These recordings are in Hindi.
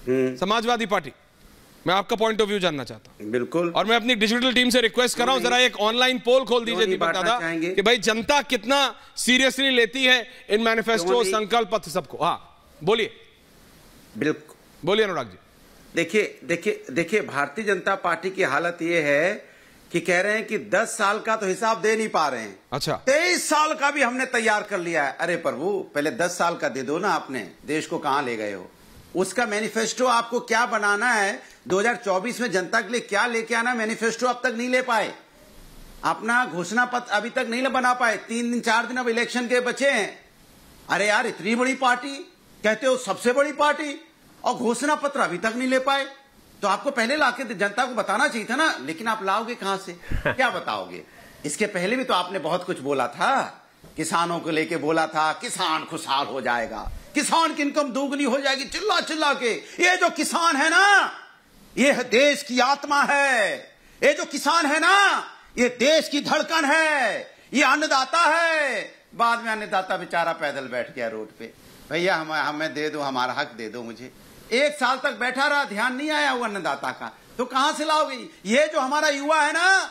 समाजवादी पार्टी, मैं आपका पॉइंट ऑफ व्यू जानना चाहता हूं। बिल्कुल। और मैं अपनी डिजिटल टीम से रिक्वेस्ट कर रहा हूं, जरा एक ऑनलाइन पोल खोल दीजिए दीपक दादा कि भाई जनता कितना सीरियसली लेती है इन मैनिफेस्टो, संकल्प पत्र सबको। हाँ बोलिए। बिल्कुल बोलिए अनुराग जी। देखिए भारतीय जनता पार्टी की हालत यह है कि कह रहे हैं कि 10 साल का तो हिसाब दे नहीं पा रहे हैं। अच्छा 23 साल का भी हमने तैयार कर लिया है। अरे प्रभु पहले 10 साल का दे दो ना, आपने देश को कहां ले गए हो? उसका मैनिफेस्टो आपको क्या बनाना है, 2024 में जनता के लिए क्या लेके आना, मैनिफेस्टो अब तक नहीं ले पाए। अपना घोषणा पत्र अभी तक नहीं बना पाए। 3 दिन 4 दिन अब इलेक्शन के बचे हैं। अरे यार इतनी बड़ी पार्टी, कहते हो सबसे बड़ी पार्टी, और घोषणा पत्र अभी तक नहीं ले पाए। तो आपको पहले लाके जनता को बताना चाहिए था ना, लेकिन आप लाओगे कहां से, क्या बताओगे? इसके पहले भी तो आपने बहुत कुछ बोला था, किसानों को लेके बोला था किसान खुशहाल हो जाएगा, किसान की इनकम दोगुनी हो जाएगी, चिल्ला चिल्ला के। ये जो किसान है ना, ये देश की आत्मा है। ये जो किसान है ना, ये देश की धड़कन है, ये अन्नदाता है। बाद में अन्नदाता बेचारा पैदल बैठ गया रोड पे, भैया हमें दे दो, हमारा हक दे दो मुझे। 1 साल तक बैठा रहा, ध्यान नहीं आया वो अन्नदाता का। तो कहां से लाओगे? ये जो हमारा युवा है ना,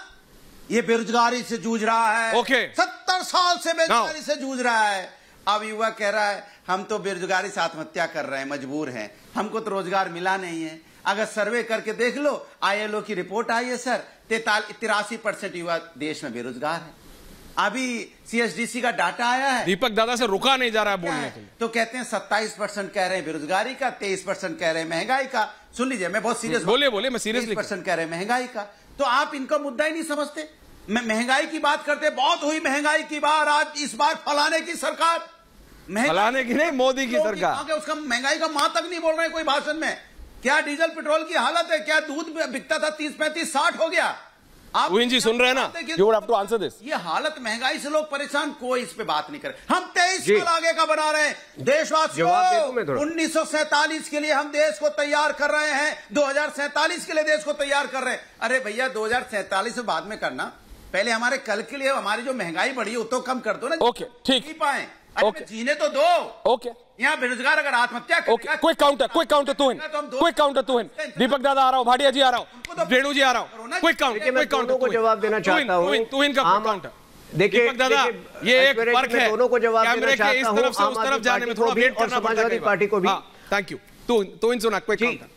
ये बेरोजगारी से जूझ रहा है। 70 साल से बेरोजगारी से जूझ रहा है। अब युवा कह रहा है हम तो बेरोजगारी से आत्महत्या कर रहे हैं, मजबूर हैं, हमको तो रोजगार मिला नहीं है। अगर सर्वे करके देख लो, ILO की रिपोर्ट आई है सर, 83% युवा देश में बेरोजगार है। अभी CSDC का डाटा आया है। दीपक दादा से रुका नहीं जा रहा है बोलने के लिए। तो कहते हैं 27% कह रहे हैं बेरोजगारी का, 23% कह रहे हैं महंगाई का। सुन लीजिए, मैं बहुत सीरियस, बोलिए मैं सीरियसली। 23% कह रहे हैं महंगाई का। तो आप इनका मुद्दा ही नहीं समझते। मैं महंगाई की बात करते, बहुत हुई महंगाई की बार। आज इस बार फलाने की सरकार, फलाने की नहीं, मोदी की सरकार, उसका महंगाई का मां तक नहीं बोल रहे कोई भाषण में। क्या डीजल पेट्रोल की हालत है? क्या दूध बिकता था 30, 35, 60 हो गया। आप जी सुन रहे हैं ना, you would have to answer this। ये हालत महंगाई से लोग परेशान, कोई इस पे बात नहीं करे। हम 23 साल आगे का बना रहे हैं। देशवासियों 1947 के लिए हम देश को तैयार कर रहे हैं, 2047 के लिए देश को तैयार कर रहे हैं। अरे भैया 2047 बाद में करना, पहले हमारे कल के लिए हमारी जो महंगाई बढ़ी है वो तो कम कर दो ना। ओके ठीक पाए, जीने तो दो। ओके यहाँ बेरोजगार अगर आत्महत्या करेगा, कोई काउंटर तू है। दीपक दादा आ रहा हूँ, भाटिया जी आ रहा हूँ, रेणु जी आ रहा हूँ, कोई काउंटर को जवाब देना चाहता हूँ। तू इनका काउंटर। देखिए दादा, ये एक फर्क है, दोनों को जवाब कैमरे के इस तरफ से उस तरफ जाने में थोड़ा वेट करना पड़ता है। समाजवादी पार्टी को भी थैंक यू। तू इन सुना, कोई काउंटर।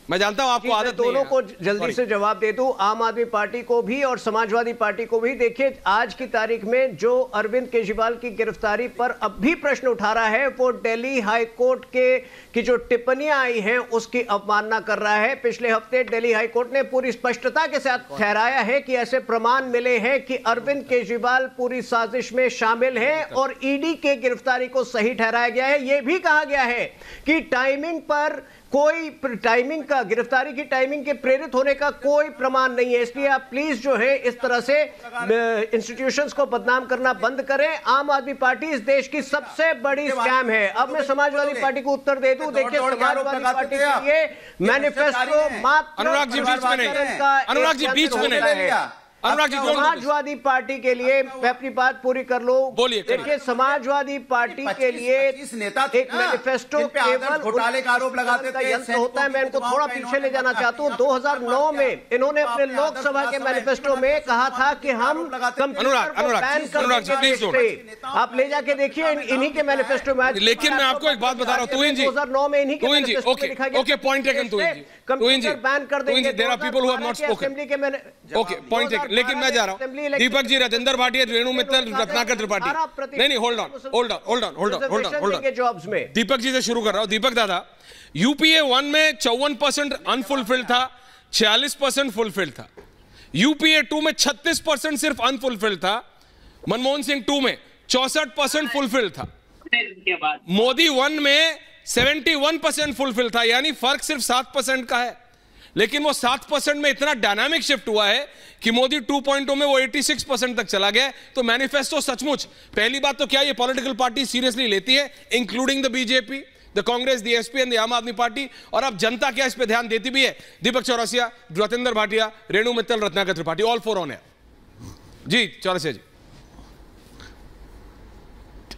मैं जानता हूं आपको आदत दोनों को जल्दी से जवाब दे दूं, आम आदमी पार्टी को भी और समाजवादी पार्टी को भी। देखिए आज की तारीख में जो अरविंद केजरीवाल की गिरफ्तारी पर अब भी प्रश्न उठा रहा है, वो दिल्ली हाई कोर्ट की जो टिप्पणियां आई हैं उसकी अवमानना कर रहा है। पिछले हफ्ते दिल्ली हाई कोर्ट ने पूरी स्पष्टता के साथ ठहराया है कि ऐसे प्रमाण मिले हैं कि अरविंद केजरीवाल पूरी साजिश में शामिल हैं और ईडी के गिरफ्तारी को सही ठहराया गया है। यह भी कहा गया है कि टाइमिंग पर कोई गिरफ्तारी की टाइमिंग के प्रेरित होने का कोई प्रमाण नहीं है। इसलिए आप प्लीज जो है इस तरह से इंस्टीट्यूशंस को बदनाम करना बंद करें। आम आदमी पार्टी इस देश की सबसे बड़ी स्कैम है। अब मैं समाजवादी पार्टी को उत्तर दे दूं। देखिए समाजवादी पार्टी के लिए मैनिफेस्टो मात्र अनुराग जी बीच में नहीं, अनुराग जी समाजवादी पार्टी के लिए, मैं अपनी बात पूरी कर लो। बोलिए। देखिए समाजवादी पार्टी के लिए एक मैनिफेस्टो केवल घोटाले का आरोप लगाते थे यंत्र होता है। मैं इनको थोड़ा पीछे ले जाना चाहता हूँ। 2009 में इन्होंने अपने लोकसभा के मैनिफेस्टो में कहा था कि हम कंप्यूटर को बैन कर, आप ले जाके देखिए इन्हीं के मैनिफेस्टो में। लेकिन मैं आपको एक बात बता रहा हूँ, 2009 में इन्हीं के मैनिफेस्टो में लिखा गया पॉइंट टेकन, कंप्यूटर बैन कर देंगे। There are people who have not spoken. Okay point taken. लेकिन मैं जा रहा हूं, दीपक जी, राजेंद्र भाटिया, रेणु मित्तल, रत्नाकर त्रिपाठी। नहीं होल्ड ऑन जॉब्स में दीपक जी से शुरू कर रहा हूं। दीपक दादा, यूपीए 1 में 54% अनफुलफिल्ड था, 46% फुलफिल्ड था। यूपीए 2 में 36% सिर्फ अनफुलफिल्ड था। मनमोहन सिंह 2 में 64% फुलफिल्ड था। मोदी 1 में 71% फुलफिल्ड था। यानी फर्क सिर्फ 7% का है। लेकिन वो 7% में इतना डायनामिक शिफ्ट हुआ है कि मोदी 2.0 में वो 86% तक चला गया। तो मैनिफेस्टो सचमुच, पहली बात तो क्या ये पॉलिटिकल पार्टी सीरियसली लेती है, including the BJP, the Congress, the SP and the आम आदमी पार्टी, और अब जनता क्या इस पे ध्यान देती भी है? Deepak Chaurasia, Ratendra Bhatia, Renu Mittal, Ratnakar Tripathi, all four on है। जी चौरसिया जी।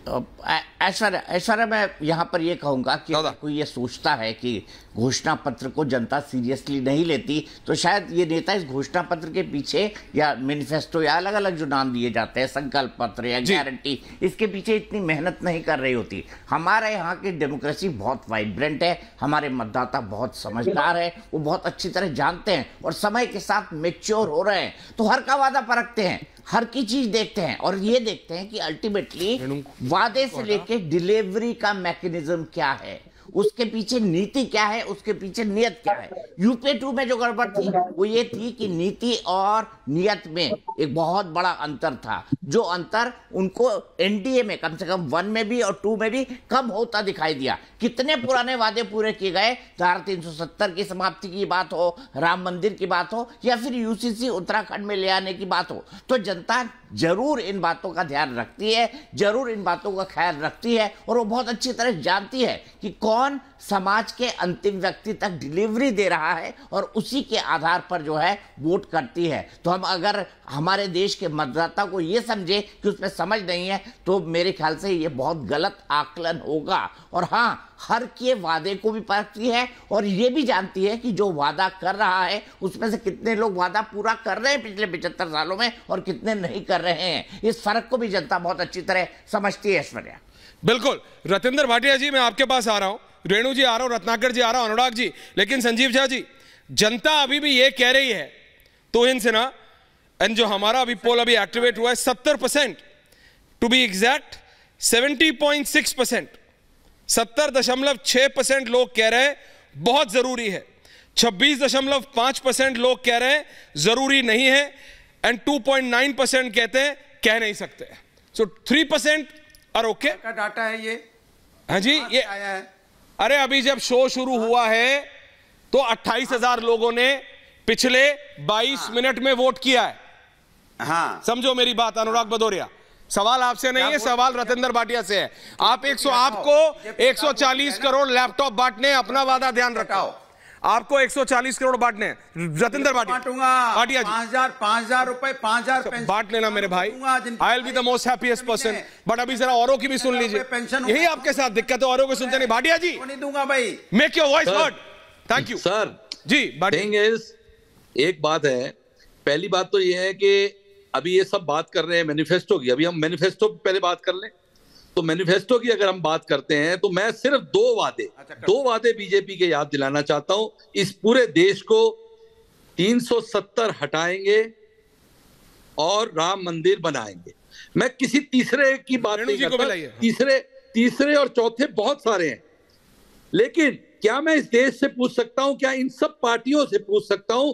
ऐश्वर्या, मैं यहाँ पर ये कहूँगा कि कोई ये सोचता है कि घोषणा पत्र को जनता सीरियसली नहीं लेती, तो शायद ये नेता इस घोषणा पत्र के पीछे या मैनिफेस्टो या अलग अलग जो नाम दिए जाते हैं, संकल्प पत्र या गारंटी, इसके पीछे इतनी मेहनत नहीं कर रही होती। हमारे यहाँ की डेमोक्रेसी बहुत वाइब्रेंट है, हमारे मतदाता बहुत समझदार है, वो बहुत अच्छी तरह जानते हैं और समय के साथ मैच्योर हो रहे हैं, तो हर का वादा परखते हैं, हर की चीज देखते हैं और ये देखते हैं कि अल्टीमेटली वादे से लेके डिलीवरी का मैकेनिज्म क्या है, उसके पीछे नीति क्या है, उसके पीछे नियत क्या है। यूपीए 2 में जो गड़बड़ थी वो ये थी कि नीति और नियत में एक बहुत बड़ा अंतर था, जो अंतर उनको एनडीए में कम से कम 1 में भी और 2 में भी कम होता दिखाई दिया। कितने पुराने वादे पूरे किए गए, धारा 370 की समाप्ति की बात हो, राम मंदिर की बात हो या फिर यूसीसी उत्तराखंड में ले आने की बात हो, तो जनता जरूर इन बातों का ध्यान रखती है, जरूर इन बातों का ख्याल रखती है और वो बहुत अच्छी तरह जानती है कि कौन समाज के अंतिम व्यक्ति तक डिलीवरी दे रहा है और उसी के आधार पर जो है वोट करती है। तो हम अगर हमारे देश के मतदाता को ये समझे कि उसमें समझ नहीं है, तो मेरे ख्याल से ये बहुत गलत आकलन होगा। और हाँ, हर के वादे को भी परखती है और ये भी जानती है कि जो वादा कर रहा है उसमें से कितने लोग वादा पूरा कर रहे हैं पिछले 75 सालों में और कितने नहीं कर रहे हैं। इस फर्क को भी जनता बहुत अच्छी तरह समझती है। ऐश्वर्या, बिल्कुल। रतेंद्र भाटिया जी, मैं आपके पास आ रहा हूं, रेणु जी आ रहा हूं, रत्नाकर जी आ रहा हूं, अनुराग जी, लेकिन संजीव झा जी, जनता अभी भी ये कह रही है, तोहिन सिन्हा, एंड जो हमारा अभी पोल अभी एक्टिवेट हुआ है 70%, टू बी एग्जैक्ट 70.6%, 70.6% लोग कह रहे हैं बहुत जरूरी है, 26.5% लोग कह रहे हैं जरूरी नहीं है, एंड 2.9% कहते हैं कह नहीं सकते। सो 3% आर ओके का डाटा है ये। हाँ जी, ये आया है। अरे अभी जब शो शुरू हुआ है तो 28,000 लोगों ने पिछले 22 मिनट में वोट किया है। हाँ, समझो मेरी बात अनुराग भदौरिया, सवाल आपसे नहीं है, सवाल रतेंद्र भाटिया से है। आपको 140 करोड़ लैपटॉप बांटने, अपना वादा ध्यान रखो, आपको 140 करोड़ बांटने, रतेंद्र भाटिया जी 5,000 रुपए, 5,000 बांट लेना मेरे भाई। I will be the most happiest person, but अभी जरा औरों की भी सुन लीजिए, यही आपके साथ दिक्कत है, औरों को सुनते नहीं। भाटिया जी नहीं दूंगा भाई, make your voice heard. Thank you sir ji. एक बात है, पहली बात तो ये है कि अभी ये सब बात कर रहे हैं मैनिफेस्टो की, अभी हम मैनिफेस्टो पहले बात कर लें। तो मैनिफेस्टो की अगर हम बात करते हैं तो मैं सिर्फ दो वादे बीजेपी के याद दिलाना चाहता हूं। इस पूरे देश को 370 हटाएंगे और राम मंदिर बनाएंगे। मैं किसी तीसरे की बात नहीं करता, तीसरे और चौथे बहुत सारे हैं, लेकिन क्या मैं इस देश से पूछ सकता हूं, क्या इन सब पार्टियों से पूछ सकता हूं